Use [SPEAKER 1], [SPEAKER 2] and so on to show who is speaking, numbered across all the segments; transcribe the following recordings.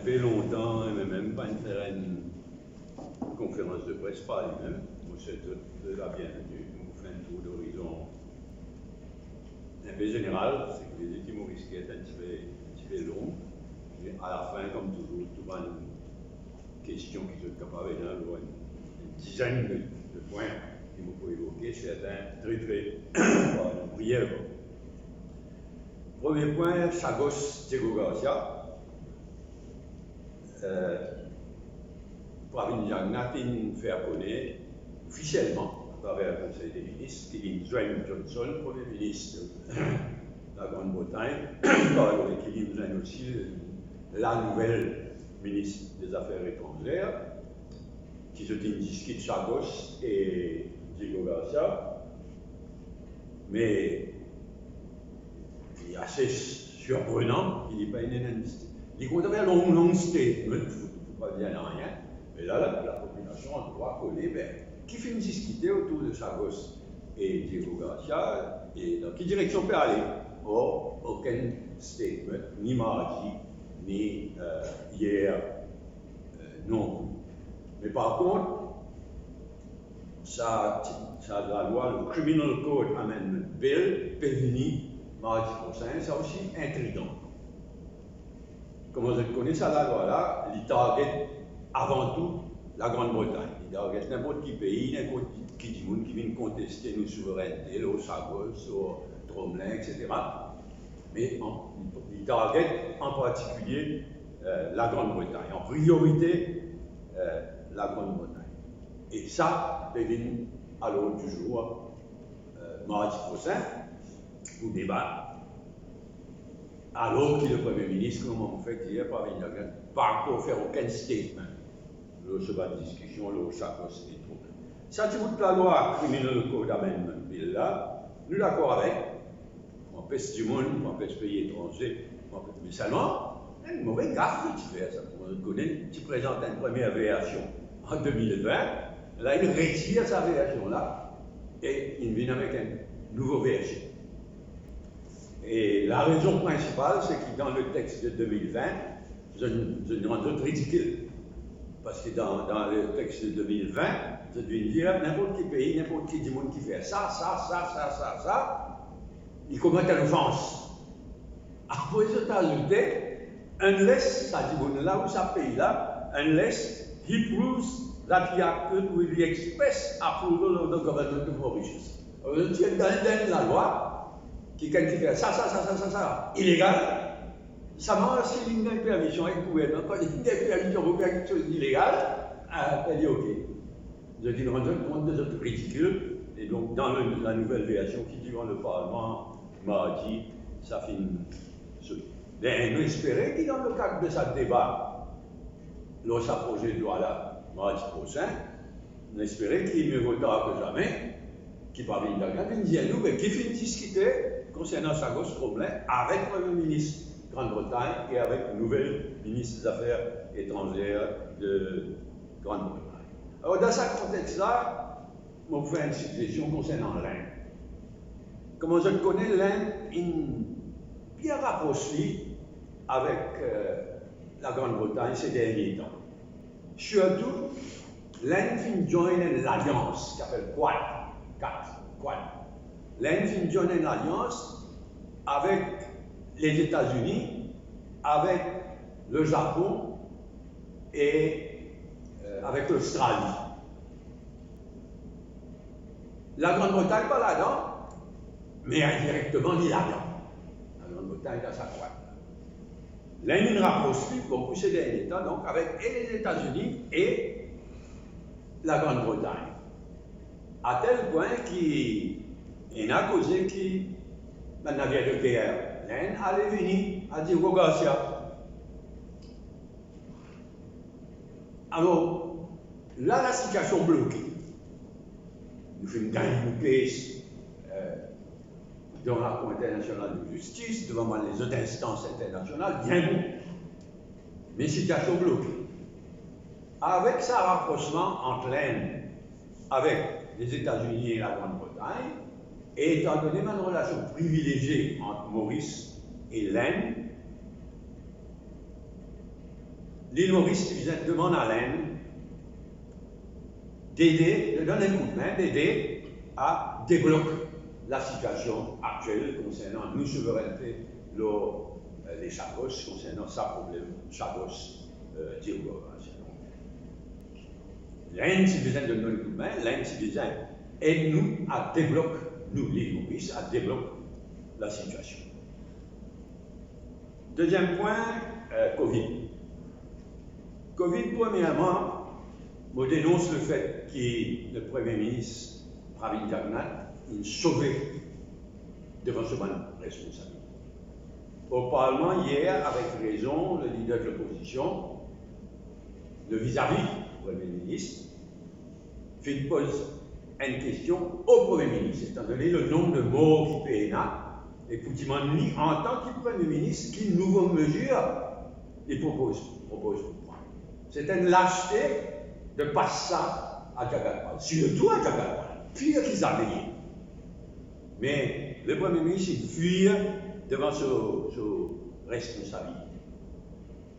[SPEAKER 1] peu longtemps, mais même pas faire une conférence de presse par lui-même. Moi, c'est de la bienvenue. On fait un tour d'horizon un peu général, c'est que les équipes risquent d'être un petit peu long. Mais à la fin, comme toujours, tout va une question qui sont capables une dizaine de points que vous pouvez évoquer, certains très brièvement. Premier point, Chagos Diego Garcia. Pravin Jagnatin fait connaître officiellement à travers le Conseil des ministres qu'il est Dwayne Johnson, Premier ministre de la Grande-Bretagne, et qu'il est aussi la nouvelle ministre des Affaires étrangères, qui se discutent Chagos et Diego Garcia. Mais il est assez surprenant qu'il n'y ait pas une amnistie. Il compte un long statement, il ne faut pas dire rien. Mais là, la population a le droit coller, qui fait une discuter autour de Chagos et Diego Garcia, et dans quelle direction peut aller. Or, aucun statement, ni mardi, ni hier, non plus. Mais par contre, ça la loi, le Criminal Code Amendment Bill, peut venir mardi prochain, c'est aussi intriguant. Comme vous connaissez ça, la loi-là, il target avant tout la Grande-Bretagne. Il target n'importe quel pays, n'importe qui vient contester nos souverainetés, le Chagos, le Tromlin, etc. Mais il target en particulier la Grande-Bretagne, en priorité la Grande-Bretagne. Et ça peut venir à l'ordre du jour mardi prochain pour débattre. Alors que le Premier ministre, comme on fait hier, pas encore faire aucun statement. Le cheval de discussion, le Chagos et tout. Ça, tu vois la loi Criminal Code Amendment Bill là, nous d'accord avec. On empêche du monde, on empêche pays étrangers, mais seulement, une mauvaise gaffe que tu fais ça. On connaît, tu présentes une première version en 2020, là, il retire sa version là, et il vient avec une nouvelle version. Et la raison principale, c'est que dans le texte de 2020, je ne rends pas ridicule. Parce que dans le texte de 2020, je dois dire n'importe quel pays, n'importe qui du monde qui fait ça, il commet une offense. Après, je t'ajoute, unless, ça dit là où ça paye là, unless he proves that he acted with the express approval of the government of Mauritius. Alors, je tiens dans la loi, quelqu'un qui fait ça, illégal, ça marche s'il y a une permission avec le gouvernement. Quand il y a une permission pour faire quelque chose d'illégal, elle dit OK. Je dis, rendre compte de ce ridicule. Et donc, dans la nouvelle version qui dit devant le Parlement mardi, ça finit. Mais nous espérons que dans le cadre de ce débat, lors de ce projet de loi-là, mardi prochain, nous espérons qu'il est mieux vaut tard que jamais, qu'il parvienne à regarder, mais qui finit discuter concernant Chagos Tromlin avec le Premier ministre de Grande-Bretagne et avec le nouvel ministre des Affaires étrangères de Grande-Bretagne. Alors, dans ce contexte-là, je vais faire une suggestion concernant l'Inde. Comme je connais, l'Inde est bien rapprochée avec la Grande-Bretagne ces derniers temps. Surtout, l'Inde vient joindre l'alliance qui s'appelle Quad. L'Inde vient joindre l'alliance avec les États-Unis, avec le Japon et avec l'Australie. La Grande-Bretagne pas là-dedans, mais indirectement il est là-dedans. La Grande-Bretagne dans sa croix. L'Inde rapproche plus beaucoup ces derniers temps, donc avec et les États-Unis et la Grande-Bretagne. À tel point qu'il y a causé qui, un navire de guerre, l'Inde allait venir à Diego Garcia. Alors, là, la situation bloquée. Nous faisons gagner une case devant la Cour internationale de justice, devant les autres instances internationales, bien bon. Mais situation bloquée. Avec ce rapprochement entre l'Inde, avec les États-Unis et la Grande-Bretagne, et étant donné une relation privilégiée entre Maurice et l'Inde, l'île Maurice demande à l'Inde d'aider, de donner un coup de main, d'aider à débloquer la situation actuelle concernant nos souverainetés, les Chagos, concernant sa problème, Chagos, l'Inde, si besoin de donner un coup de main, l'Inde, si besoin, aide-nous à débloquer, nous, l'île Maurice, à débloquer la situation. Deuxième point, Covid. Covid, premièrement, je dénonce le fait que le Premier ministre Pravind Jagannath est sauvé devant ce responsabilité. Au Parlement, hier, avec raison, le leader de l'opposition, le vis-à-vis du Premier ministre, pose une question au Premier ministre, étant donné le nombre de morts qui pénal, et pour demander en tant que Premier ministre, quelle nouvelle mesure il propose pour prendre. C'est une lâcheté de passer ça à Jagat-Pal, surtout à Jagat-Pal, pire qu'ils avaient. Mais le Premier ministre, il fuit devant ce responsabilité.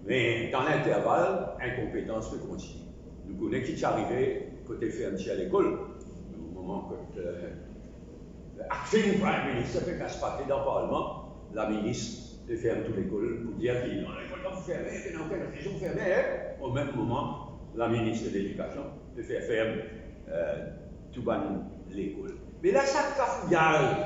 [SPEAKER 1] Mais dans l'intervalle, incompétence peut continuer. Nous connaissons qui est arrivé côté fermeture à l'école, au moment que l'acting Prime Minister fait qu'à se passer dans le Parlement, la ministre de ferme toute l'école pour dire qu'il non, l'école doit fermer, qu'il n'y a aucune raison de fermer. Au même moment, la ministre de l'Éducation de faire fermer toute l'école. Mais là, ça cafouillage,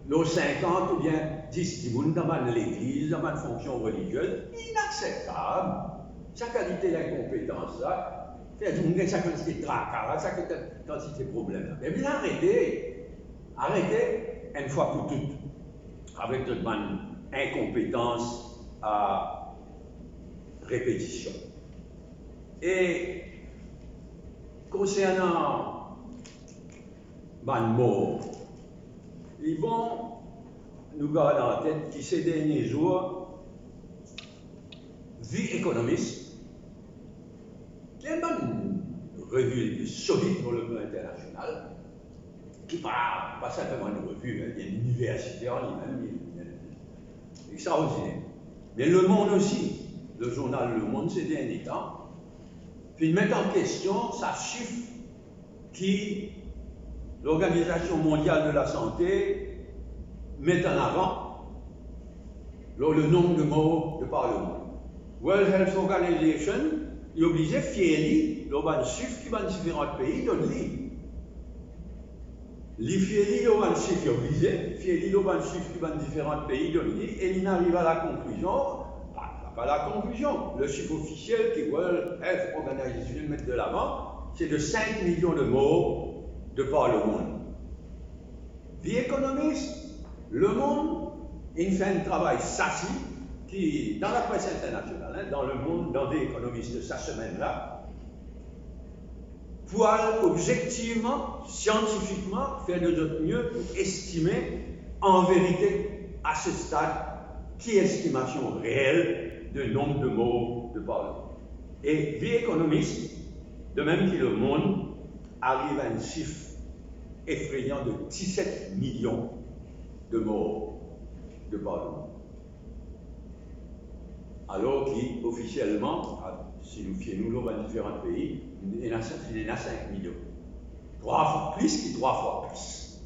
[SPEAKER 1] nos 50 ou bien 10 personnes dans l'église, dans une fonction religieuse, inacceptable. Sa qualité d'incompétence, là, fait sa quantité de tracas, sa quantité de problèmes. Mais bien arrêtez une fois pour toutes avec toute incompétence à répétition. Et concernant les morts, ils vont nous garder en tête que ces derniers jours, vie économiste, qui est une revue solide pour le plan international, qui pas simplement une revue, il y a une université en lui-même, extraordinaire. Mais Le Monde aussi, le journal Le Monde ces derniers temps, puis mettre en question sa chiffre qui l'Organisation mondiale de la santé met en avant le nombre de morts de par le monde. World Health Organization est obligé de fier les chiffres qui vont dans différents pays de l'île. Les fier les chiffres est obligé, fier les chiffres qui vont dans différents pays de l'île, et il arrive à la conclusion, pas la conclusion, le chiffre officiel que World Health Organization met de l'avant, c'est de 5 millions de morts de par le monde. Vie économiste, Le Monde, il fait un travail sassy qui, dans la presse internationale, dans Le Monde, dans des économistes de sa semaine-là, pour objectivement, scientifiquement, faire de notre mieux pour estimer en vérité, à ce stade, qui est l'estimation réelle du nombre de morts de par le monde. Et Vie économiste, de même que Le Monde, arrive à un chiffre effrayant de 17 millions de morts de par le monde. Alors qu'officiellement, si nous fions dans différents pays, il y en a 5 millions. 3 fois plus que 3 fois plus.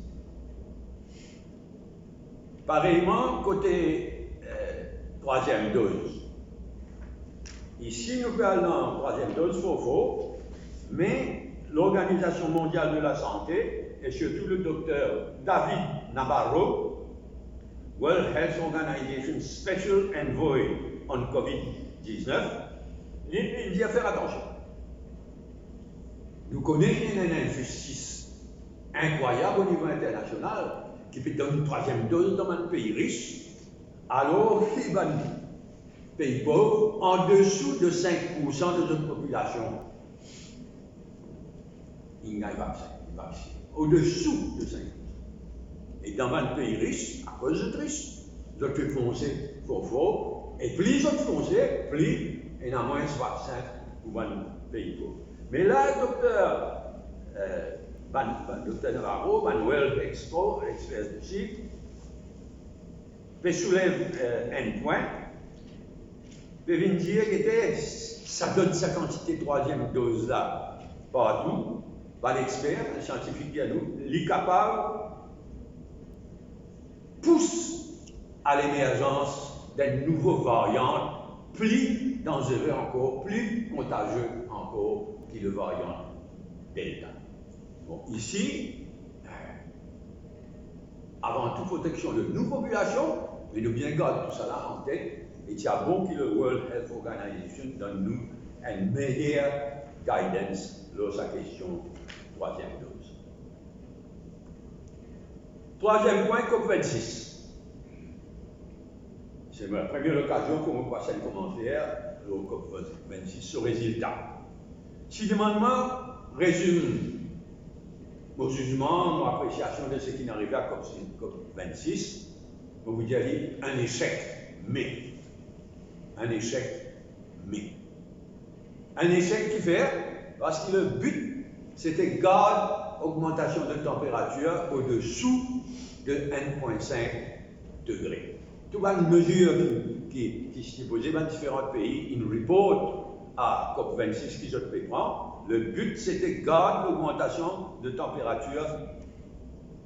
[SPEAKER 1] Pareillement, côté troisième dose. Ici, nous parlons de troisième dose, faux, mais l'Organisation mondiale de la santé, et surtout le docteur David Nabarro, World Health Organization Special Envoy on COVID-19, il dit à faire attention. Nous connaissons une injustice incroyable au niveau international qui peut donner une troisième dose dans un pays riche, alors qu'il va un pays pauvre en dessous de 5% de notre population. Il n'y a pas vaccin. Au-dessous de 5%. Et dans un pays riche, à cause de riche, je peux foncer fort, et plus je foncer, plus il y a moins de vaccins pour un pays pauvre. Mais là, docteur Navarro, World Expo, expert de chiffres, soulève un point, venir dire que ça donne sa quantité de troisième dose là partout, par l'expert, le scientifique à nous, les capables pousse à l'émergence d'un nouveau variant plus dangereux encore, plus contagieux encore que le variant Delta. Bon, ici, avant toute protection de nos populations, mais nous bien garder tout ça là en tête, et il y a bon que le World Health Organization donne nous une meilleure guidance lorsque la question troisième dose. Troisième point, COP26. C'est ma première occasion pour me passer un commentaire au COP26 sur résultat. Si demandement résume mon jugement, mon appréciation de ce qui n'arrive à COP26, je vous dirais un échec, mais. Un échec, mais. Un échec qui fait, parce que le but, c'était garder augmentation de température au-dessous de 1,5 degrés. Tout une mesure qui est posée dans différents pays, une report à COP26 qui se prend. Le but, c'était garder l'augmentation de température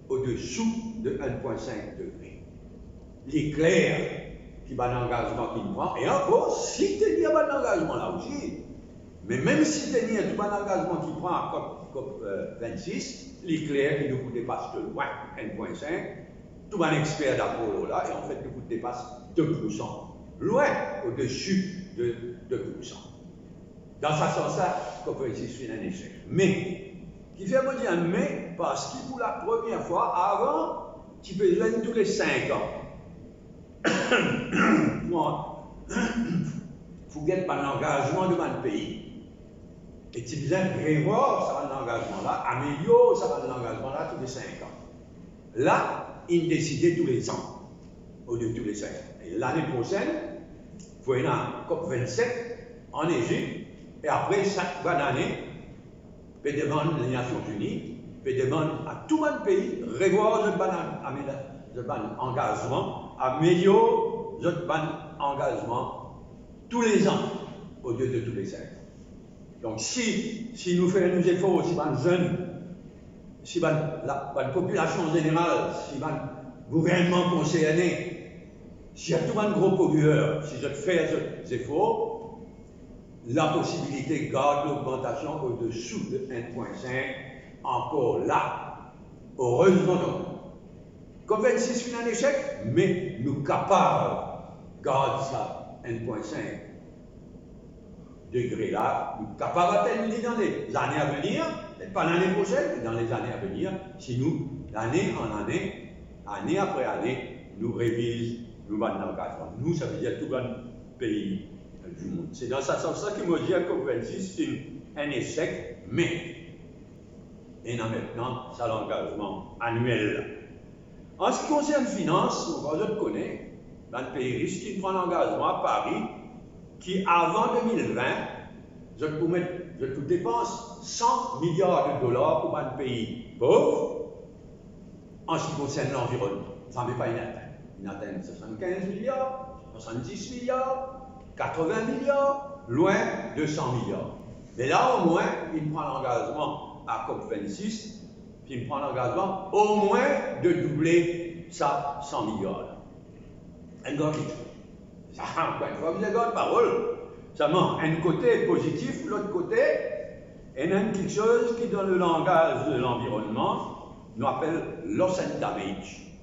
[SPEAKER 1] au-dessous de 1,5 degrés. L'éclair qui va l'engagement qu'il prend, et encore, si tu dis un engagement là aussi, mais même si tu dis un engagement qu'il prend à COP26, l'éclair qui nous dépasse de loin 1,5, tout un expert d'Apollo là, et en fait, nous dépasse 2%, loin au-dessus de 2%. Dans ce sens-là, COP26 fait un échec. Mais, qui fait me dire un mais, parce que pour la première fois, avant, tu peux venir tous les 5 ans. Il faut gagner par l'engagement de mon pays. Et tu besoin prévoir ça va l'engagement-là, améliorer ça va l'engagement-là tous les 5 ans. Là, il décidait tous les ans, au lieu de tous les 5 ans. Et l'année prochaine, il faut aller à COP27 en Égypte, et après chaque bonne année, il demande les Nations Unies, il demande à tout le pays de revoir le engagement, améliorer le engagement tous les ans, au lieu de tous les 5 ans. Donc, si nous faisons nos efforts, si les jeunes, si la population générale, si le gouvernement concerné, si y a tout un gros pollueur, si je fais des efforts, la possibilité de garder l'augmentation au-dessous de 1,5 encore là. Heureusement donc. COP26 fait un échec, mais nous sommes capables de garder ça 1,5 degrés là, nous sommes capables d'atteindre dans les années à venir, et pas l'année prochaine, mais dans les années à venir, si nous, d'année en année, année après année, nous révisons nos engagements. Nous, ça veut dire tout le pays du monde. C'est dans ce sens-là que moi, je dis à COP26, c'est un échec, mais et non maintenant, c'est l'engagement annuel. En ce qui concerne les finances, je connais, dans le pays riche, qui prend l'engagement à Paris, qui avant 2020, je te dépense 100 milliards de dollars pour un pays pauvre, en ce qui concerne l'environnement. Ça ne met pas une atteinte. Une atteinte de 75 milliards, 70 milliards, 80 milliards, loin de 100 milliards. Mais là, au moins, il prend l'engagement à COP26, puis il prend l'engagement au moins de doubler ça 100 milliards. Encore quelque chose. Ça, encore une fois, vous avez une parole. Ça manque un côté positif, l'autre côté, et même quelque chose qui, dans le langage de l'environnement, nous appelle loss and damage.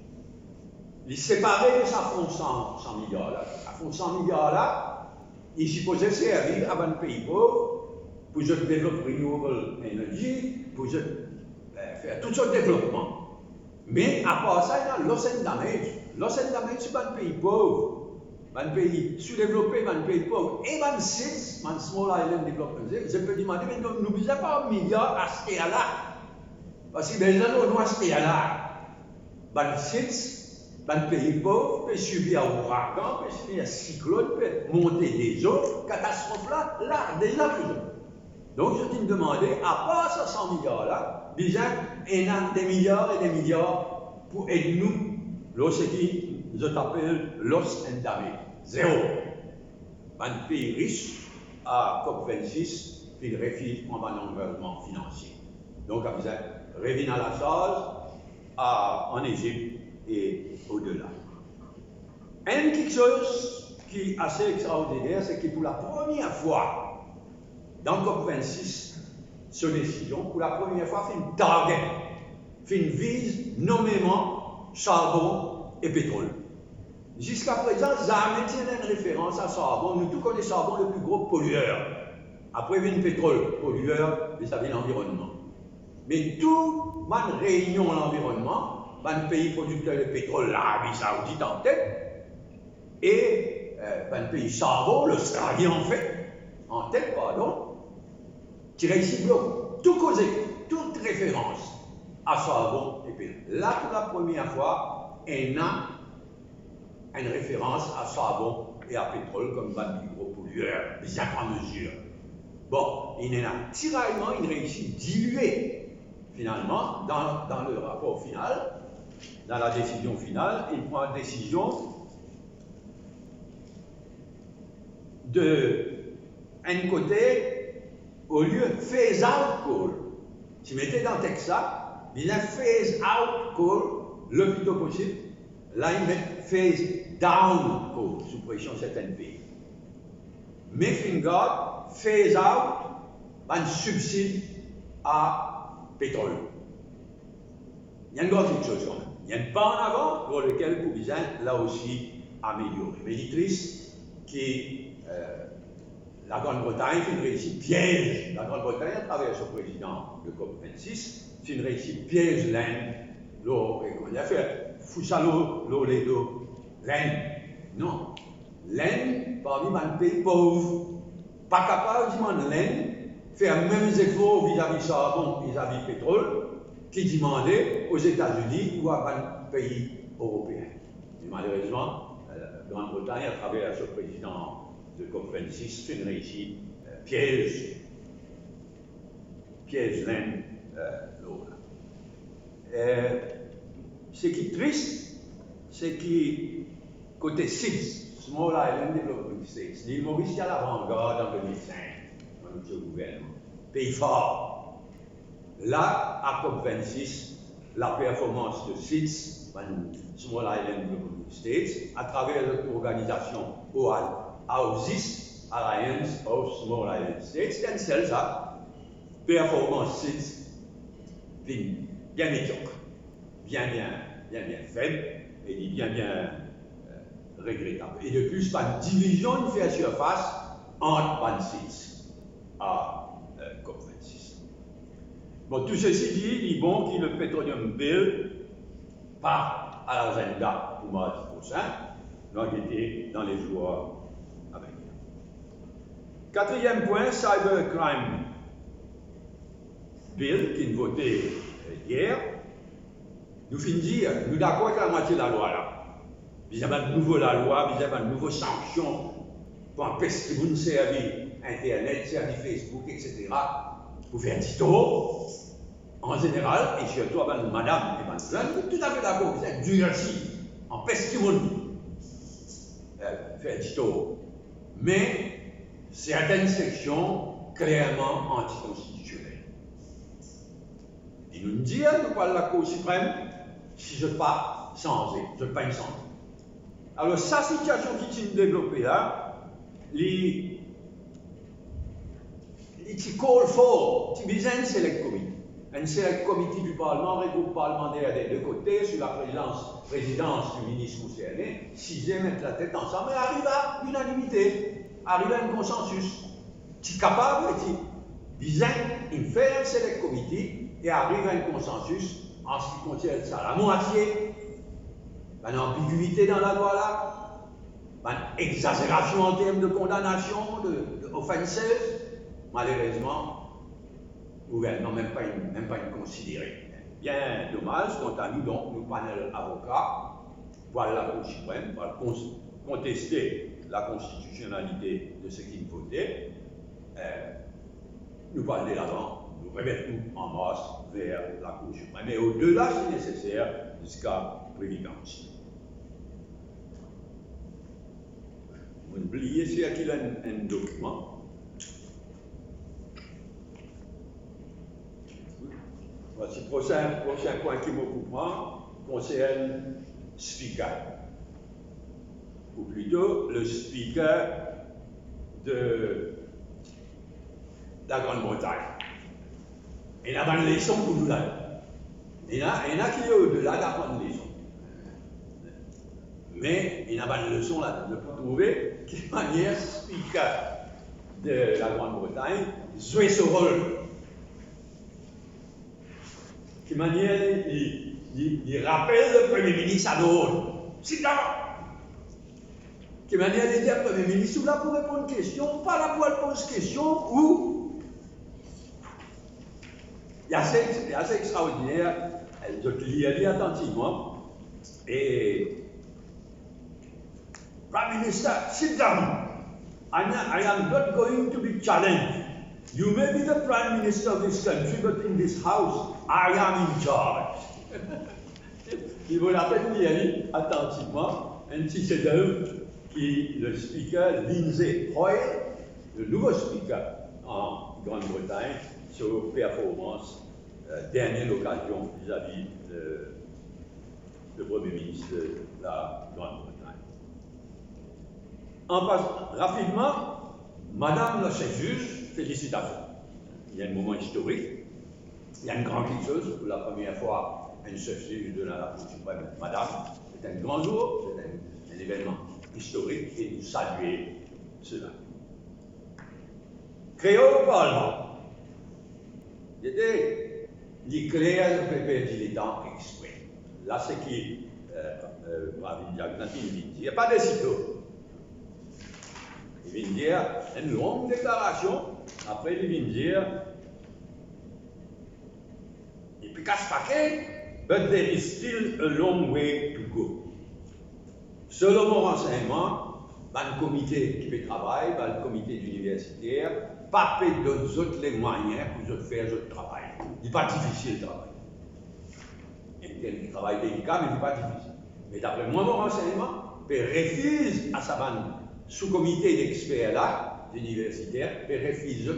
[SPEAKER 1] Les séparer de sa fonds 100 milliards là. À fonds 100 milliards là, il est supposé servir à un pays pauvre pour développer renewable energy, pour faire toutes sortes de développements. Mais à part ça, il y a loss and damage. Loss and damage, c'est pas un pays pauvre. Un pays sous-développé, un pays pauvre, et un SIDS, un Small Island Development, je peux demander, mais nous n'oublions pas un milliard à ce là. Parce que les gens n'ont pas ce là. Un SIDS, un pays pauvre, peut subir un ouragan, peut subir un cyclone, peut monter des eaux, catastrophe là, déjà plus. Donc je t'ai demandé, à part ces 100 milliards là, déjà, il y a des milliards et des milliards pour aider nous, lorsqu'il je t'appelle loss and damage. Zéro. un pays riche à COP26, puis refuse prendre un engagement financier. Donc, vous revient à la chose en Égypte et au-delà. Quelque chose qui est assez extraordinaire, c'est que pour la première fois dans COP26, sur décision, pour la première fois, fait une target, fait une vise nommément charbon et pétrole. Jusqu'à présent, jamais tient une référence à charbon. Nous tous connaissons charbon le plus gros pollueur. Après vient le pétrole, pollueur, et ça vient l'environnement. Mais tout man réunion à l'environnement, man pays producteur de pétrole, l'Arabie Saoudite en tête, et man pays charbon, l'Australie en tête, qui réussit tout causé, toute référence à charbon et pétrole. Là, pour la première fois, on a une référence à charbon et à pétrole comme un plus gros pollueur, bien à mesure. Bon, il y a tiraillement, il réussit diluer finalement dans le rapport final, dans la décision finale, il prend une décision de un côté, au lieu phase out coal. Si vous mettez dans le texte ça, il y a phase out coal le plus tôt possible. Là, il met phase down coal sous pression de certains pays. Mais Fingard, phase out, un subside à pétrole. Il y a encore quelque chose quand même. Il y a un pas en avant pour lequel vous besoin là aussi améliorer. Mais il est triste que la Grande-Bretagne fait une réussite piège. La Grande-Bretagne, à travers son président de COP26, c'est une réussite piège l'Inde. Il a fait Foussalo, l'Oledo, l'Inde. Non. L'Inde, parmi les pays pauvres, pas capable de demander l'Inde faire les mêmes efforts vis-à-vis charbon, vis-à-vis pétrole, qui demandait aux États-Unis ou à un pays européen. Et malheureusement, la Grande-Bretagne, à travers son président de COP26, fait une réussite piège l'Inde, l'autre. Ce qui est triste, c'est que côté 6, Small Island Development States, l'île Maurice est à l'avant-garde en 2005, dans notre gouvernement. Pays fort. Là, à COP26, la performance de SIDS, Small Island Development States, à travers l'organisation OASIS, Alliance of Small Island States, c'est celle ça, performance SIDS, bien médiocre, bien faible, et bien regrettable. Et de plus, par une division, une fait surface entre 26 à COP26. Bon, tout ceci dit, il est bon que le Petroleum Bill part à l'agenda pour mardi prochain, donc il était dans les jours à venir. Quatrième point, Cybercrime Bill, qui est voté hier. Nous finissons, nous d'accord avec la moitié de la loi là. Vis-à-vis de nouveau la loi, vis-à-vis de nouveaux sanctions pour empêcher que vous servir Internet, servir Facebook, etc. Pour faire un petit tour, en général, et surtout avec madame et madame jeunes, tout à fait d'accord, vous êtes durci, empêche tout le monde faire un petit tour. Mais certaines sections clairement anticonstitutionnelles. Et nous disons, nous parlons de la Cour suprême, si je ne pas changer, je ne pas changer. Alors, sa situation qui s'est développée là, les call for, qui besoin de select committee. Un select committee du Parlement, un groupe parlementaire des deux côtés, sous la présidence du ministre concerné, sixième mettre la tête ensemble et arrive à l'unanimité, arrive à un consensus. Qui est capable, qui besoin de faire un select committee et arrive à un consensus en ce qui concerne ça. La moitié, une ambiguïté dans la loi là, une exagération en termes de condamnation, d'offenses, malheureusement, le gouvernement même pas une considérée. Bien dommage, quant à nous, donc, nous, panel avocats, voilà la Cour suprême, va contester la constitutionnalité de ce qu'il votait. Nous parlons de l'avant, nous remettons en masse vers la Cour suprême. Mais au-delà, c'est nécessaire, jusqu'à prévidence. On oublie s'il qu'il a un document. Voici le prochain point qui m'occupe concerne speaker. Ou plutôt le speaker de la Grande-Bretagne. Il y a une leçon pour nous là. Il y en a qui est au-delà d'apprendre une leçon. Mais il n'y a pas de leçon là de trouver quelle manière speaker de la Grande-Bretagne jouer ce rôle. Quelle manière il rappelle le Premier ministre à l'ordre. C'est là. Quelle manière il dit au Premier ministre, ou là pour répondre aux questions, pas là pour elle poser question, ou c'est assez extraordinaire. Je lis attentivement. Et Prime Minister, sit down. I am not going to be challenged. You may be the Prime Minister of this country, but in this house, I am in charge. Il vaut la peine d'y aller attentivement. Un petit chef-d'œuvre qui le speaker Lindsay Hoyle, le nouveau speaker en Grande-Bretagne, sur performance, dernière occasion vis-à-vis du Premier ministre de la Grande-Bretagne. En passant rapidement, Madame la chef-juge, félicitations. Il y a un moment historique, il y a une grande chose, pour la première fois, une chef-juge de la Cour suprême, Madame, c'est un grand jour, c'est un événement historique et nous saluer cela. Créole au Parlement. Il était l'éclair de Pépé dilettant exprès. Là, c'est qui, Bravin Diagnati, il n'y a pas de sitôt. Il vient dire une longue déclaration, après il vient dire, et puis casse paquet, but there is still a long way to go. Selon mon renseignement, le comité qui fait travail, le comité universitaire, pas fait d'autres les moyens pour faire votre travail. Il n'est pas difficile le travail. Il y a un travail délicat, mais il n'est pas difficile. Mais d'après moi, mon renseignement, il refuse à sa bande sous-comité d'experts là, universitaires, il refuse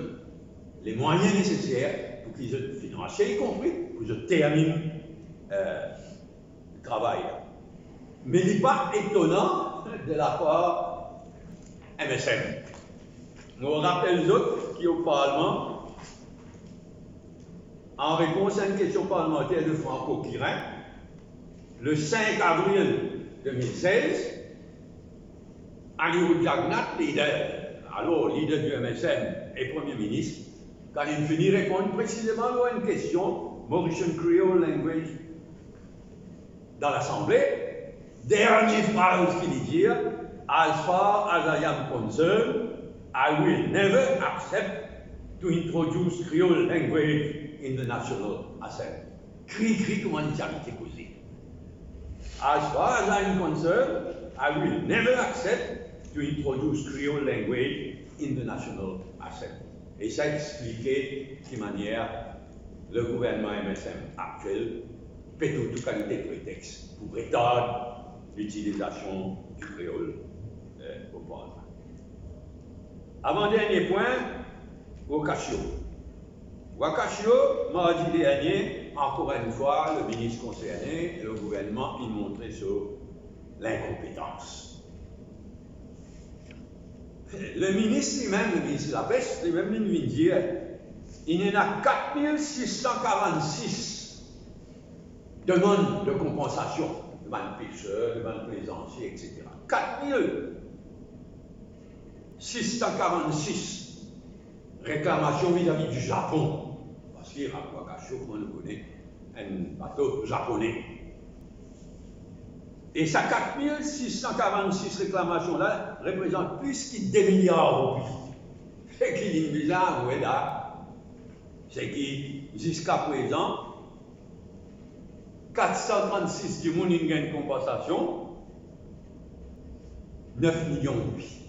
[SPEAKER 1] les moyens nécessaires pour qu'ils aient financiers, y compris, pour qu'ils terminent le travail. Mais il n'est pas étonnant de la part MSM. On rappelle les autres qui au Parlement, en réponse à une question parlementaire de Franco Quirin, le 5 avril 2016, Aliou Jagnat, leader du MSM et Premier ministre, quand il finit de répondre précisément à une question, Mauritian Creole Language, dans l'Assemblée, dernière phrase qu'il dit, as far as I am concerned, I will never accept to introduce Creole language in the National Assembly. Cri, comment il s'habite causé. As far as I am concerned, I will never accept to introduce Creole language in the National Assembly. Et ça expliquait de quelle manière le gouvernement MSM actuel fait toute qualité de prétexte pour retardre l'utilisation du créole au Parlement. Avant-dernier point, Wakashio. Wakashio, mardi dernier, encore une fois, le ministre concerné et le gouvernement, ils montraient sur l'incompétence. Le ministre lui-même, le ministre de la Pêche, lui-même, il vient dire il y en a 4646 demandes de compensation devant le pêcheur, devant le plaisancier, etc. 4646 réclamations vis-à-vis du Japon. Parce qu'il y a Wakashio, comme on le connaît, un bateau japonais. Et ces 4646 réclamations-là représentent plus que 2 milliards de roupies. C'est qu'il est bizarre, ouais, là. C'est que jusqu'à présent, 436 du monde qui gagne compensation, 9 millions de roupies.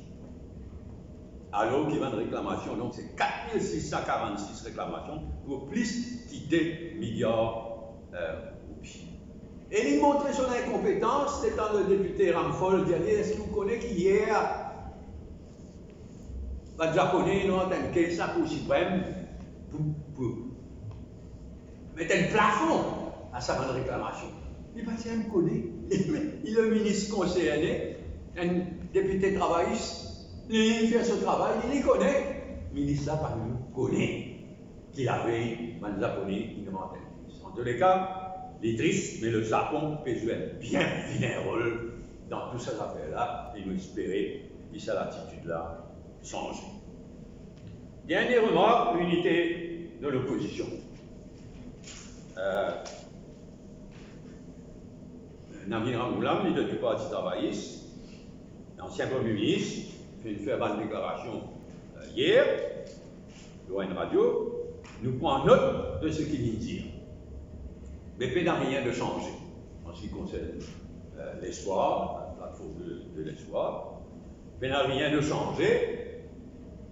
[SPEAKER 1] Alors qu'il y a une réclamation, donc c'est 4646 réclamations pour plus que 2 milliards de roupies. Et il montrait son incompétence, c'était dans le député Ramphol le dernier. Est-ce que vous connaissez qu'hier, les Japonais n'ont qu'un ça Cour suprême pour mettre un plafond à sa bonne réclamation. Il va dire, il me connaît. Il est le ministre concerné, un député travailliste, il fait son travail, il les connaît. Le ministre là, parmi nous, connaît qu'il avait les Japonais, il demande un. En tous les cas, il est triste, mais le Japon peut jouer un bien vilain rôle dans toutes ces affaires-là, et nous espérer que cette attitude-là change. Dernière remarque, l'unité de l'opposition. Namin Ramgoolam, leader du Parti travailliste, l'ancien Premier ministre, fait une fervente déclaration hier, sur une radio, nous prenons note de ce qu'il vient de dire. Mais il n'a rien de changé en ce qui concerne l'espoir, la plateforme de l'espoir. Il n'a rien de changé.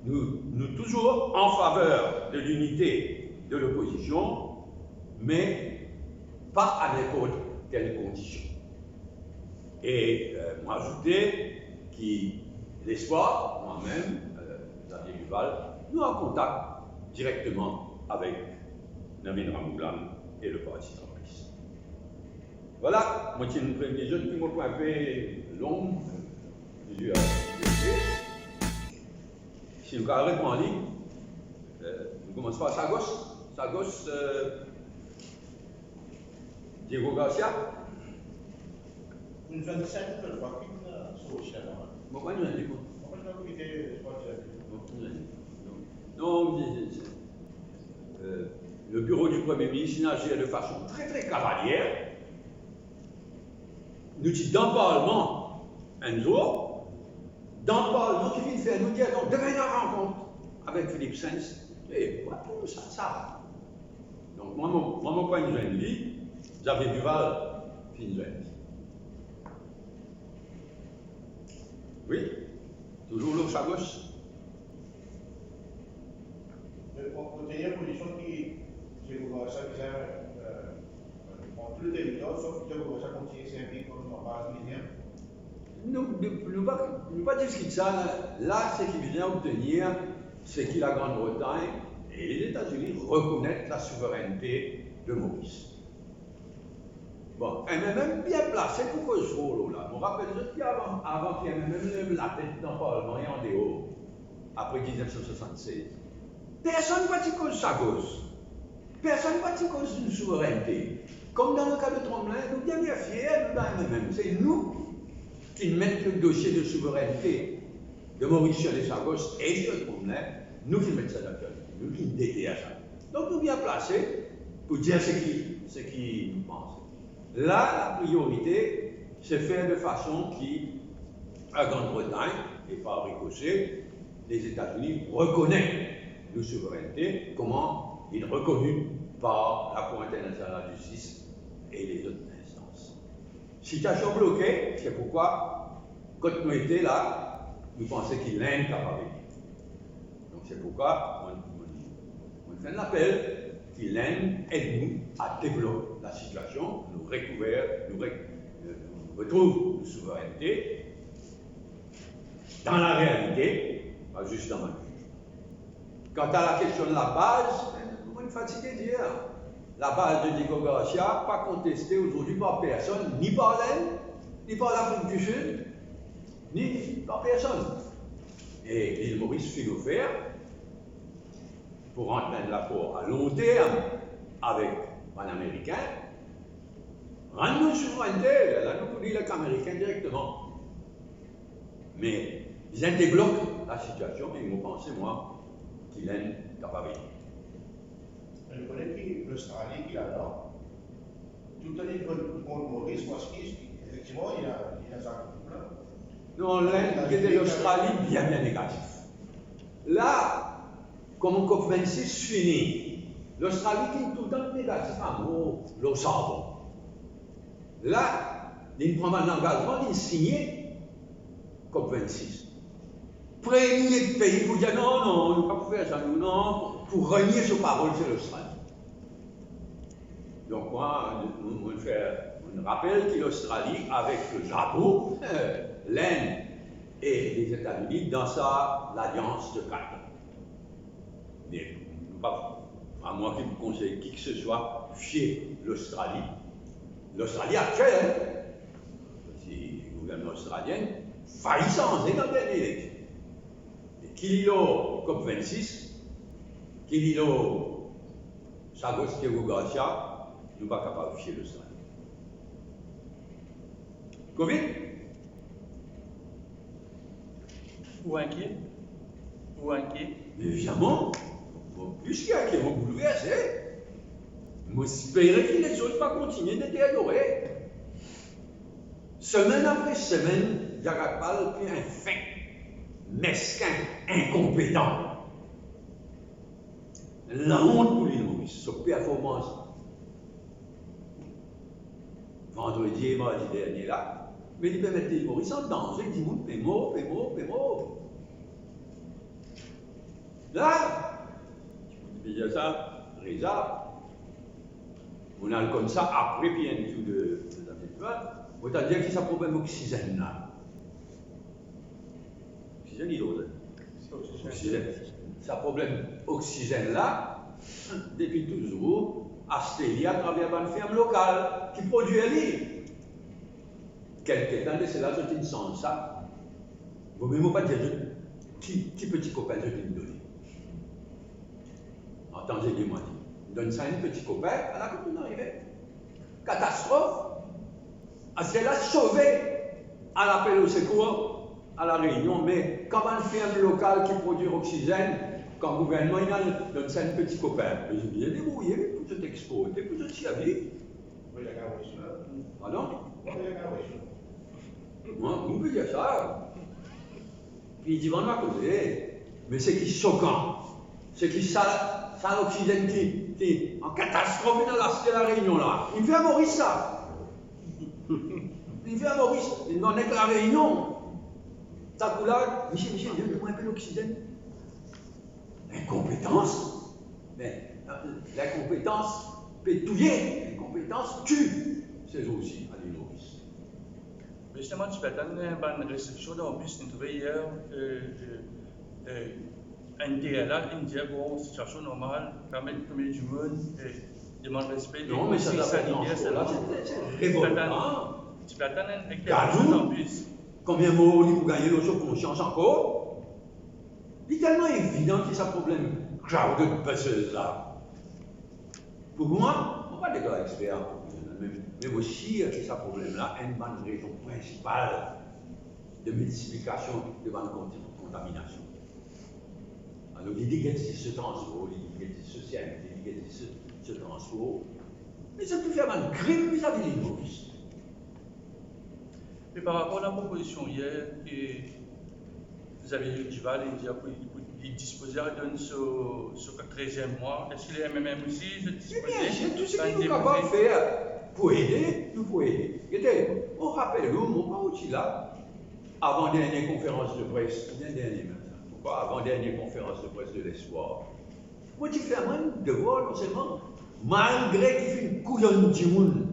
[SPEAKER 1] Nous toujours en faveur de l'unité de l'opposition, mais pas à n'importe quelles conditions. Et moi ajouter que l'espoir, moi-même, Xavier Duval, nous en contact directement avec Namin Ramgoolam et le Parti travailliste. Voilà, moi j'ai une première jeune qui m'a un peu long, si nous arrêtons en ligne, nous commençons par Sagos, Diego Garcia.
[SPEAKER 2] Une 25 de fois qu'il social.
[SPEAKER 1] Pourquoi nous avons dit quoi?
[SPEAKER 2] Pourquoi nous avons quitté
[SPEAKER 1] non, le bureau du Premier ministre agit de façon très très cavalière. Nous disons dans le Parlement un jour, dans le Parlement qui vient de faire nous dire donc demain une rencontre avec Philippe Sens. Et quoi pour ça? Donc moi mon point de vue, Xavier Duval, fin de vie. Oui, toujours l'autre à gauche.
[SPEAKER 2] On tenir une position qui, je vois ça, qui en plus territoire, sauf que je vois ça continuer c'est un pays comme on parle bien.
[SPEAKER 1] Nous pas discuter ça. Là, ce qu'il vient obtenir, c'est que la Grande-Bretagne et les États-Unis reconnaissent la souveraineté de Maurice. Bon, elle est même bien placée pour que je roule là. Je me rappelle juste qu'avant qu'il y ait même la tête dans le Parlement et en dehors, après 1976. Personne ne va dire cause sa cause. Personne ne va dire cause d'une souveraineté. Comme dans le cas de Tremblay, nous sommes bien fiers, nous même. C'est nous qui mettons le dossier de souveraineté de Maurice sur les Sagos et sur Tremblay, nous qui mettons ça dans nous qui dédions à ça. Donc nous bien placés pour dire ce qui nous pense. Là, la priorité, c'est faire de façon qui, la Grande-Bretagne, et par ricochet, les États-Unis reconnaissent nos souverainetés, comment il est reconnu par la Cour internationale de justice et les autres instances. Situation bloquée, c'est pourquoi, quand nous étions là, nous pensions qu'il l'Inde capable. Donc c'est pourquoi on fait un appel qu'il l'Inde aide-nous à débloquer la situation, nous retrouve nos souverainetés dans la réalité, pas juste dans le jugement. Quant à la question de la base, on est fatigué de dire. La base de Diego Garcia, pas contestée aujourd'hui par personne, ni par l'Inde, ni par l'Afrique du Sud, ni par personne. Et l'île Maurice fait offert pour rentrer un accord à long terme avec un Américain, rendre nos souverainetés, là nous pouvons dire les Américains directement. Mais ils débloquent la situation et ils m'ont pensé, moi, qu'il est capable.
[SPEAKER 2] Je connais que l'Australie qui est là, tout à l'heure contre Maurice, parce qu'effectivement, il a ça.
[SPEAKER 1] Non, l'Inde qui était l'Australie, bien négatif. Là, comme on COP26 fini, l'Australie qui est tout le temps négatif à mot, le charbon. Là, il prend un engagement, il signe COP26. Premier pays pour dire non, on ne peut pas faire ça, non, pour renier ses paroles sur l'Australie. Donc moi, on rappelle que l'Australie, avec le Japon, l'Inde et les États-Unis dans l'alliance de quatre. Mais pas à moi qui vous conseille qui que ce soit, fier l'Australie. L'Australie actuelle, si le gouvernement australien, faillit changer dans la dernière élection. Et qu'il y a COP26, qu'il y a Sagos Garcia, nous ne sommes pas capables de fier l'Australie. Covid?
[SPEAKER 3] Ou inquiet? Ou inquiet?
[SPEAKER 1] Évidemment, puisqu'il y a qui vont bouleverser, j'espère que les choses ne vont pas continuer de détériorer. Semaine après semaine, il y a pas un fin, mesquin, incompétent. La honte pour l'île Maurice, sa performance. Vendredi et mardi dernier là, mais il peut mettre l'île Maurice en danger, il dit pémo. Là, je peux dire ça, Reza, on a comme ça, après, puis un tout de la pétrole, on va dire qu'il y a un problème d'oxygène là. Oxygène, il ose. Oxygène. Ce problème d'oxygène là, depuis toujours, Astélia à travers une ferme locale qui produit un livre. Quelqu'un de cela, je te sens ça. Vous ne pas dire qui petit copain je te donne. Attendez, moi dit. Donne ça à un petit copain, à la commune arrivée. Catastrophe. C'est la sauvé à l'appel au secours à la Réunion, mais quand une ferme locale qui produit oxygène, quand le gouvernement il donne ça à un petit copain, je dis bien débrouillé pour tout exporter, pour tout servir.
[SPEAKER 2] Oui, il y a qu'à voir ça.
[SPEAKER 1] Pardon?
[SPEAKER 2] Oui, il y a qu'à voir ça.
[SPEAKER 1] Moi, vous pouvez dire ça. Puis il dit, on va causer. Mais c'est qui choquant. C'est qui ça l'oxygène qui en catastrophe dans la Réunion là. Il fait à Maurice ça. Il fait à Maurice. Il n'en est que la Réunion. Ça coulage. Michel, donne-moi un peu l'oxygène. L'incompétence. Mais l'incompétence peut tuer. L'incompétence tue. C'est aussi à l'île Maurice.
[SPEAKER 3] Mais justement, tu peux attendre une réception dans le bus, tu trouvé hier un DLA, une situation normale, permettre de commettre du monde, demande respect.
[SPEAKER 1] Non, mais ça sanitaire, c'est révoltant.
[SPEAKER 3] Tu peux attendre une réception dans le bus.
[SPEAKER 1] Combien de mots pour gagner notre conscience encore? Il est tellement évident qu'il y a un problème grave de passeuse là. Pour moi, on ne va pas dire expert, mais aussi, il y a un problème là, une bonne raison principale de multiplication de la contamination. Alors, l'idée qu'il y a ce transport, l'idée qu'il y a ce social, l'idée qu'il y a ce transport, mais ça peut faire un crime vis-à-vis de l'île Maurice.
[SPEAKER 3] Mais par rapport à la proposition hier, vous avez eu Duval et dire qu'il disposait à donner sur le 13e mois. Est-ce qu'il est MMM aussi
[SPEAKER 1] c'est tout ce qu'il est capable de faire pour aider, nous pour aider. On rappelle, mon pas aussi là, avant dernière conférence de presse, bien dernier même, pourquoi avant dernière conférence de presse de l'espoir. Moi, tu fais un devoir, non seulement, malgré qu'il fait une couillonne du monde,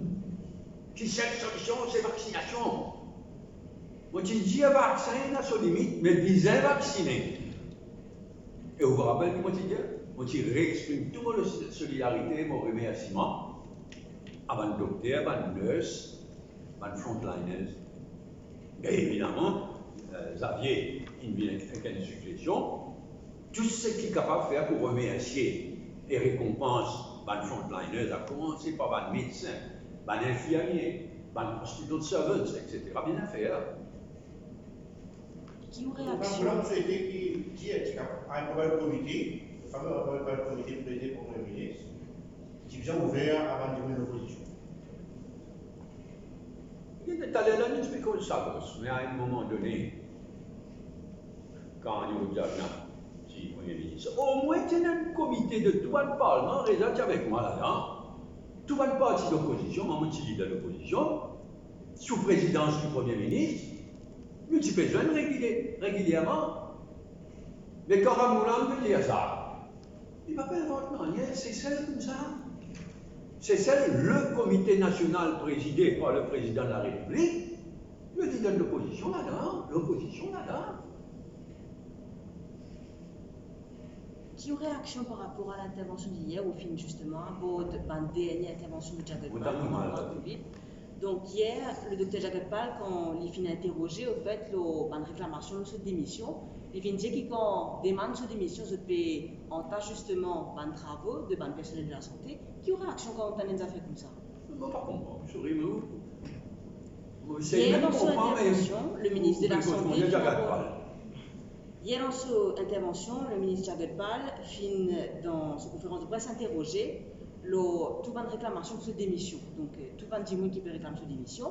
[SPEAKER 1] qui cherche solution, c'est vaccination. Moi, tu dis un vaccin à son limite, mais bien vacciné. Et vous vous rappelez comment tu dis? Moi, tu réexprimes toute mon solidarité, mon remerciement à les docteurs, à les nurses, à les frontliners. Et évidemment, Xavier, il vient avec une suggestion. Tout ce qu'il est capable de faire pour remercier et récompense les frontliners, à commencer par les médecins, les infirmiers, les hospital servants, etc. Bien à faire.
[SPEAKER 4] Qui ont réaction?
[SPEAKER 2] Vous souhaitez qu'il y ait un rappel comité, le fameux rappel comité présidé par le ministre, qui vient ouvert avant de l'opposition.
[SPEAKER 1] Il est allé là, il explique ça, mais à un moment donné, quand il y a si Premier ministre, au moins il y a un comité de tout le Parlement, réside avec moi là-dedans, tout le parti d'opposition, moi je suis de l'opposition, sous présidence du Premier ministre, nous tu peux joindre régulièrement. Mais quand Ramoulan veut dire ça, il ne va pas inventer rien, c'est celle comme ça. C'est celle, le comité national présidé par le président de la République, Je dis de l'opposition là-dedans,
[SPEAKER 4] Qui aurait réaction par rapport à l'intervention d'hier au film justement, pour la dernière intervention de Jagger Pal pendant le Covid. Donc hier, le docteur Jagger Pal, quand il finit interrogé, au fait, la réclamation de cette démission, il vient dire que quand demande cette démission, je peux entacher justement les travaux de ban personnel de la santé. Qui aurait réaction quand on a des affaires comme ça?
[SPEAKER 1] Je ne peux pas comprendre, je souris,
[SPEAKER 4] hier, dans son intervention, le ministre de la Santé. Hier, dans son intervention, le ministre Jagger Pal finit dans sa conférence de presse interrogé tout le réclamation de cette démission. Donc, tout le monde qui peut réclamer cette démission.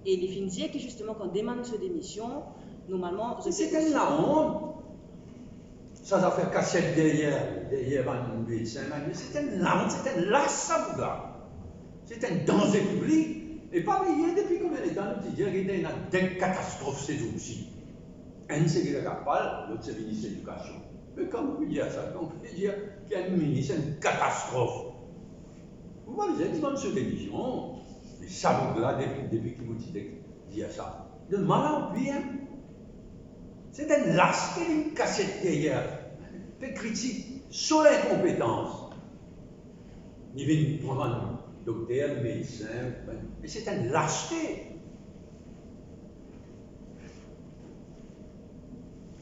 [SPEAKER 4] Et il finit dire que justement, quand on demande cette démission, normalement.
[SPEAKER 1] C'était la honte. Ça a fait cassette derrière un médecin. C'était la honte, c'était la savouga. C'était un danger public. Et pas oublier, depuis combien de temps, nous disons qu'il y a une catastrophe ces jours-ci. Un, c'est le Capal, l'autre, c'est le ministre de l'Éducation. Mais comment on peut dire ça? On peut dire qu'il y a une ministre, c'est une catastrophe. Vous voyez, ils demandent sur l'émission, mais ça vous là, depuis qu'ils vous disent ça. De mal en pire. C'est un lâche qui une cassette derrière. Fait critique sur l'incompétence. Il vient prendre un docteur, un médecin, mais c'est une lâcheté.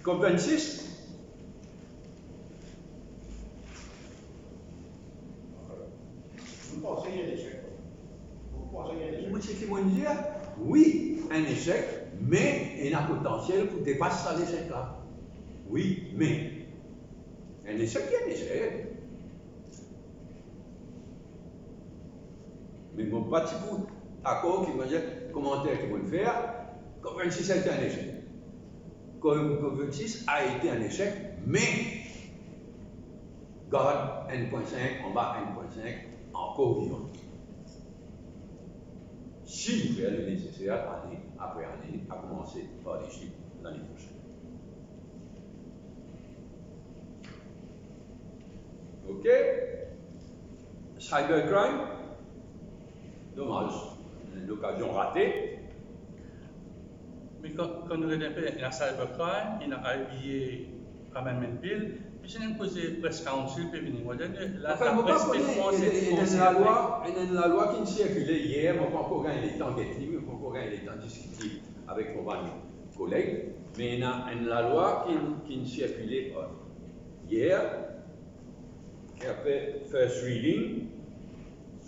[SPEAKER 1] Comme 26.
[SPEAKER 2] Vous pensez qu'il y a un échec? Vous pensez qu'il y a un échec?
[SPEAKER 1] Moi, c'est qui m'ont dit, oui, un échec, mais il y a un potentiel pour dépasser cet échec-là. Oui, mais. Un échec, il y a un échec. Mais mon petit bout d'accord qui m'a dit, commentaire qu'ils vont faire, comme 26 a été un échec. Comme 26 a été un échec, mais garde N.5, en bas N.5, encore vivant. Si vous faites le nécessaire année après année, à commencer par les chiffres l'année prochaine. Ok? Cybercrime, dommage, l'occasion ratée.
[SPEAKER 3] Mais quand nous regardons la cybercrime, il a habillé quand même une pile, puis c'est une cause presque council, puis venir.
[SPEAKER 1] Enfin, il y a une loi qui circulait hier, je ne pas encore gagner le temps d'être libre, je ne pas encore gagner le temps de discuter avec mon collègue, mais il y a une loi qui circulait hier, qui a fait first reading,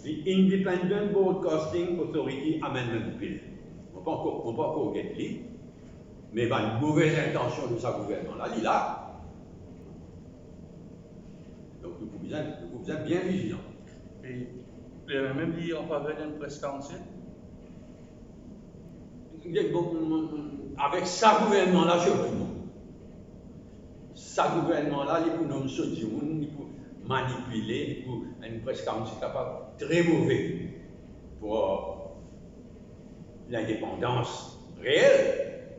[SPEAKER 1] the Independent Broadcasting Authority Amendment Bill. On ne peut pas encore get libre, mais il y a une mauvaise intention de sa gouvernement-là, il est là. Donc nous pouvons être bien vigilants.
[SPEAKER 3] Et il a même dit en faveur d'une presse council.
[SPEAKER 1] Avec sa gouvernement-là, surtout. Sa gouvernement-là, il peut nous sortir, il peut manipuler, il peut une presse council capable très mauvais pour l'indépendance réelle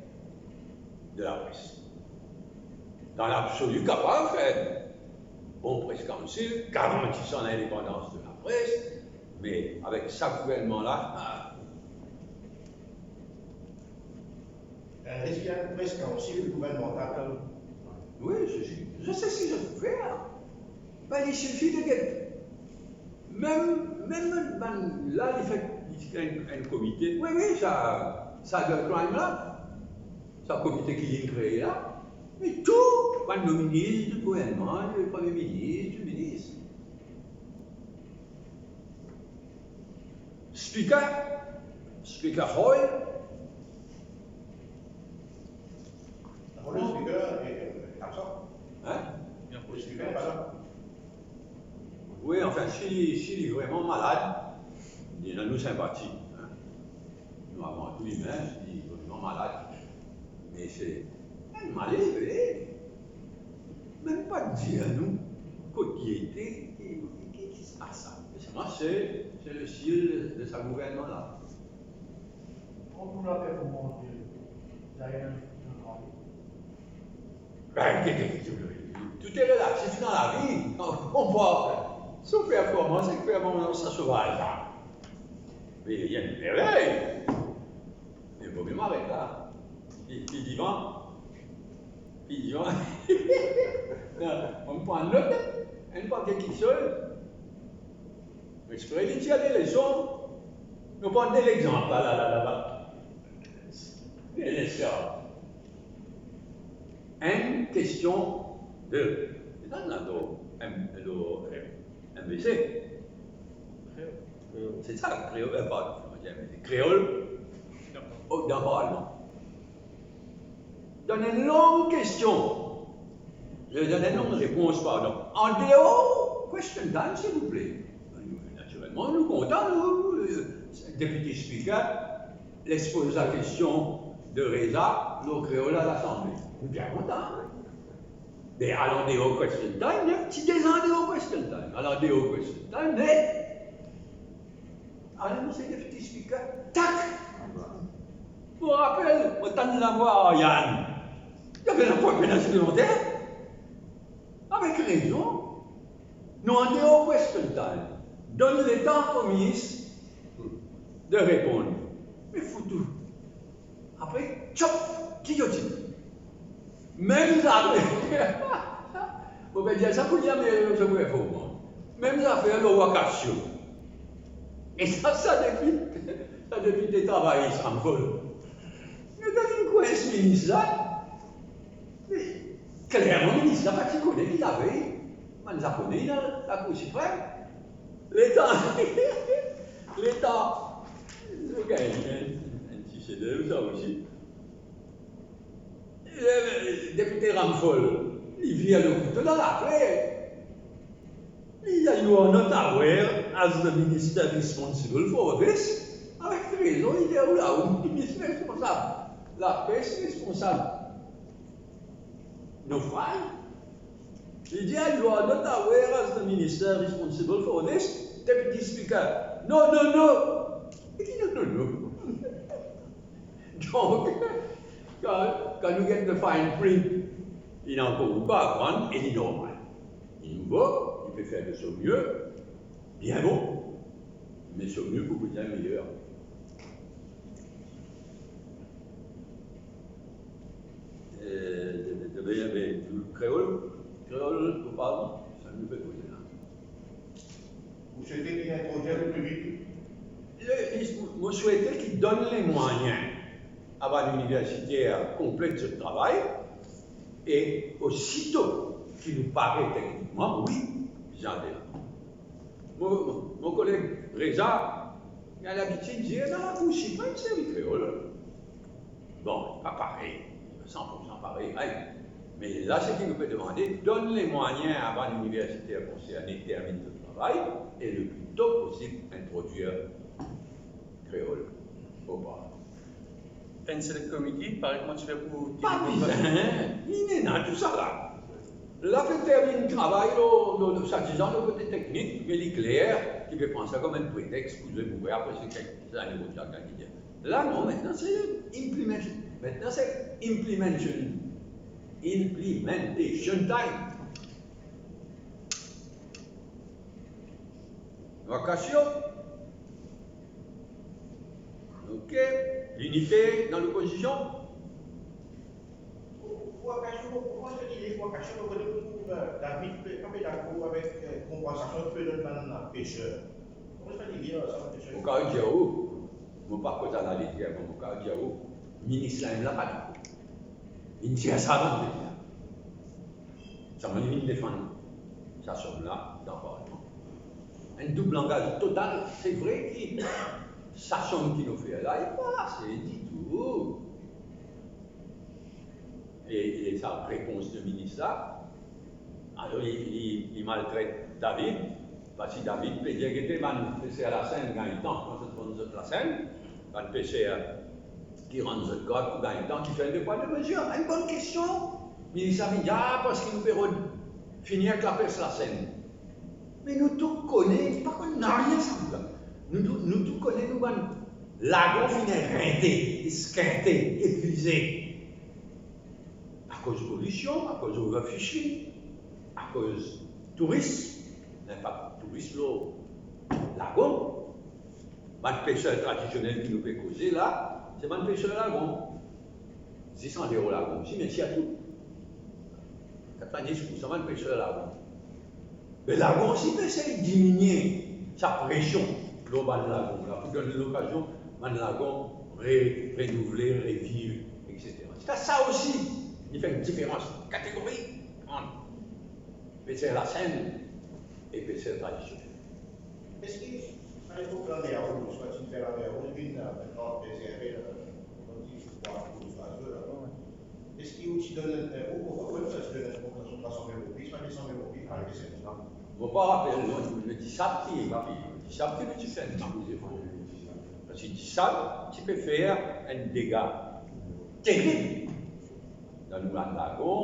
[SPEAKER 1] de la presse. Dans l'absolu, capable de faire bon presse council, garantissant l'indépendance de la presse, mais avec sa gouvernement-là.
[SPEAKER 2] Est-ce qu'il y a une presse council gouvernementale?
[SPEAKER 1] Oui, je sais ce que je peux faire. Ben, il suffit de gagner. Même là, il fait un comité. Oui, ça de crime là. Ça comité qui est créé là. Mais tout, le ministre du gouvernement, le premier ministre, le ministre. Speaker Hoy.
[SPEAKER 2] Le speaker est absent.
[SPEAKER 1] Hein?
[SPEAKER 2] Le speaker est pas là.
[SPEAKER 1] Oui, enfin, s'il est vraiment malade, il a nous sympathie. Hein? Nous avons tous les mains, s'il est vraiment malade. Mais c'est mal élevé. Même pas dire à nous, quotidité, qui se passe ça? Moi, c'est le style de sa gouvernement-là.
[SPEAKER 5] On peut la performance de Diane.
[SPEAKER 1] Tout est relatif dans la vie. On voit son performance et performance sauvage. Mais il y a une merveille. il vaut mieux m'arrêter là. Puis vivant, on prend une note, un paquet qui seul. Mais je pourrais dire des leçons. Nous prenons l'exemple là-bas. Une question de. MBC. C'est ça, créole, créole, d'abord, non. Donne une longue question. Je donne une longue réponse, pardon. En dehors, question time, s'il vous plaît. Naturellement, nous comptons, nous, député speaker, laisse poser la question de Reza, nos créoles à l'Assemblée. Nous bien contents. Mais allons dehors question time, si des ans dehors question time. Allons dehors question time, mais. Alors, monsieur le député speaker, tac! Je me rappelle, je t'en la voix à Yann. Il y avait un point pénal supplémentaire. Avec raison. Nous en dehors question time. Donne le temps au ministre de répondre. Mais foutu. Après, chop, guillotine. Même affaire. Vous pouvez dire ça pour dire, mais je vous réponds. Même affaire, le Wakasio. Et ça depuis des travailleurs, ça me vole. Mais dans une coince ministre là, clairement, le ministre là, pas connaît qui l'avait. Man japonais dans la Cour suprême. L'État, je gagne un petit chef-d'œuvre, ça aussi. Le député Ramphol, il vient le couteau dans la plaie. You are not aware as the minister responsible for this. Avec raison, il est là où le ministre responsable. La presse responsable. No fine. Il dit, you are not aware as the minister responsible for this. Deputy Speaker, no. Il dit no. Donc, quand nous get the fine print, il n'en encore pas à prendre et il est normal. Il nous va. Il peut faire de son mieux, bien bon, mais son mieux pour vous dire meilleur. Créole, vous parlez, ça nous fait poser là.
[SPEAKER 2] Vous souhaitez qu'il introduise le plus vite?
[SPEAKER 1] Vous souhaitez qu'il donne les moyens à l'université complète ce travail, et aussitôt qu'il nous paraît techniquement, oui, mon collègue Reza, il a l'habitude de dire dans la Cour suprême, c'est le créole. Bon, pas pareil, 100% pareil. Mais là, ce qu'il nous peut demander, donne les moyens avant l'université concernée termine le travail et le plus tôt possible introduire créole au bar.
[SPEAKER 3] Un select committee, par exemple, tu fais pour.
[SPEAKER 1] Pas bien, il est dans tout ça là. Là, on termine le travail, soi-disant, le côté technique, mais il est clair, qui peut prendre ça comme un prétexte pour le mourir, après c'est un négociateur qui dit. Là, non, maintenant c'est implementation. Maintenant c'est implementation time. Vacation. Ok. L'unité dans l'opposition.
[SPEAKER 2] David peut d'accord avec compensation que donne maintenant pêcheur. Comment ça dit bien ça, pêcheur?
[SPEAKER 1] Au cas où Diaou, mon parcours à la ligue, mon cas où Diaou, ministre là, il l'a pas dit. Il dit à ça avant de dire. Ça m'a dit de défendre. Ça somme là dans le Parlement. Un double langage total, c'est vrai que ça somme qu'il nous fait là, il passe, il dit tout. Et sa réponse de ministre là, alors il maltraite David, parce que David peut dire qu'il était PC à la scène, gagne temps, quand on se la scène, quand PC qui rend le code pour gagner temps, qui fait des points de mesure. Une bonne question. Le ministre a dit, parce qu'il nous fait finir avec la presse la scène. Mais nous tous connaissons, pas qu'on n'a rien ça. Nous tous connaissons, nous, l'agon finit rinté, esquinté, épuisé. À cause de pollution, à cause de overfishing, à cause du tourisme, l'impact tourisme, l'agon. Le pêcheur traditionnel qui nous fait causer là, c'est un pêcheur lagon. 600 € lagon, si, mais s'il y a tout. 90% de pêcheurs lagon. Mais lagon, si peut essayer de diminuer sa pression globale de lagon, là, pour donner l'occasion, de lagon renouveler, revivre, etc. C'est ça aussi, il fait une différence catégorique entre pêcheur la scène et pêcheur traditionnel.
[SPEAKER 2] Est-ce qu'il faut prendre des roues, soit tu fais la roue, puis maintenant, préserver on dit, est-ce qu'il donne pourquoi ça se donne une concentration de l'eau, pas descendre de l'eau, par exemple?
[SPEAKER 1] Je ne vais pas rappeler, non, je dis ça, tu fais un temps. Parce que ça, tu peux faire un dégât terrible dans le lagon,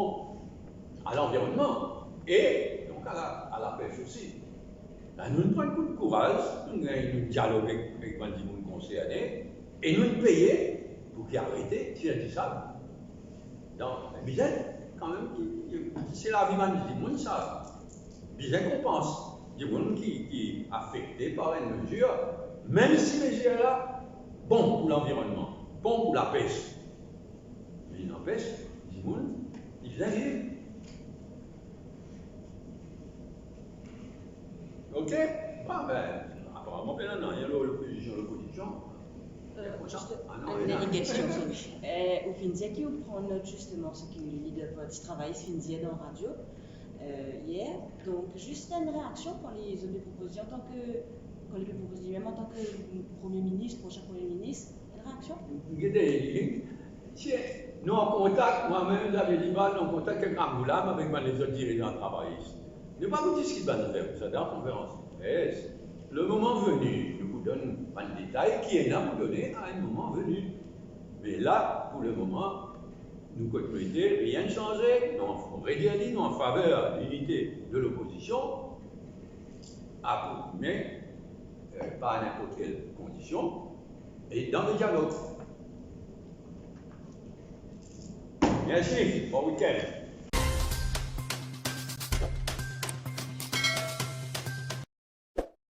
[SPEAKER 1] à l'environnement et donc à la pêche aussi. Là, nous prenons un coup de courage, nous dialoguons avec les gens concernés et nous payons pour qu'ils arrêtent de tirer du sable. Donc, bien, quand même, c'est la vie du monde, ça. Bien qu'on pense, du monde qui est affecté par une mesure, même si les mesures là, bon pour l'environnement, bon pour la pêche. Mais il n'empêche, du monde, il agit. Ok? Ah ben, apparemment, non, il y a l'opposition.
[SPEAKER 4] Une question. Au Findia, qui vous prend note justement ce que le leader de travail Findia dans la radio hier. Donc, juste une réaction quand les hommes proposés en tant que, même en tant que Premier ministre, prochain Premier ministre, une réaction?
[SPEAKER 1] Nous en contact, moi-même, j'avais dit, en contact avec Ramoulam, avec les autres dirigeants travaillistes. Ne pas vous dire ce qu'il va nous faire, vous savez, en conférence de presse. Le moment venu, je vous donne un détail qui est là pour donner à un moment venu. Mais là, pour le moment, nous continuons, rien ne changeait. On aurait dit, nous en faveur de l'unité de l'opposition, mais pas à n'importe quelle condition, et dans le dialogue. Merci, bon week-end.